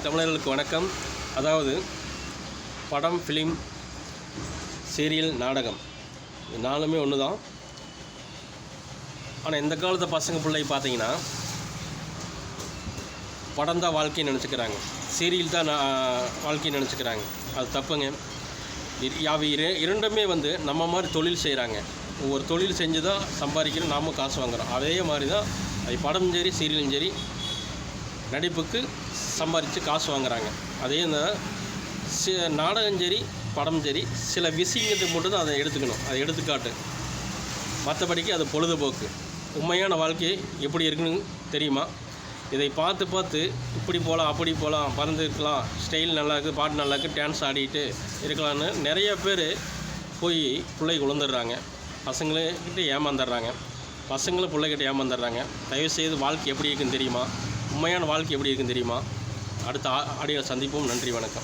தமிழர்களுக்கு வணக்கம். அதாவது படம், ஃபிலிம், சீரியல், நாடகம் இது நாலுமே ஒன்று தான். ஆனால் இந்த காலத்து பசங்க பிள்ளை பார்த்தீங்கன்னா படம் தான் வாழ்க்கைன்னு நினச்சிக்கிறாங்க, சீரியல் தான் வாழ்க்கைன்னு நினச்சிக்கிறாங்க. அது தப்புங்க. இரண்டுமே நம்ம மாதிரி தொழில் செய்கிறாங்க. ஒவ்வொரு தொழில் செஞ்சு தான் சம்பாதிக்கிறோம், நாமும் காசு வாங்குகிறோம். அதே மாதிரி தான் அது படமும் சரி சீரியலும் சரி நடிப்புக்கு சம்பாதிச்சு காசு வாங்குகிறாங்க. அதே இந்த நாடகம் சரி படம் சரி சில விஷயங்களுக்கு மட்டும் தான் அதை எடுத்துக்கணும், அதை எடுத்துக்காட்டு. மற்றபடிக்கு அது பொழுதுபோக்கு. உண்மையான வாழ்க்கை எப்படி இருக்குன்னு தெரியுமா? இதை பார்த்து பார்த்து இப்படி போகலாம் அப்படி போகலாம், பறந்து இருக்கலாம், ஸ்டைல் நல்லா இருக்குது, பாட்டு நல்லா இருக்குது, டான்ஸ் ஆடிட்டு இருக்கலான்னு நிறைய பேர் போய் பிள்ளைக்கு விழுந்துடுறாங்க. பசங்கள்கிட்ட ஏமாந்துடுறாங்க, பசங்களும் பிள்ளைகிட்ட ஏமாந்துடுறாங்க. தயவுசெய்து வாழ்க்கை எப்படி இருக்குன்னு தெரியுமா? உண்மையான வாழ்க்கை எப்படி இருக்குன்னு தெரியுமா? அடுத்த ஆடியோ சந்திப்போம். நன்றி, வணக்கம்.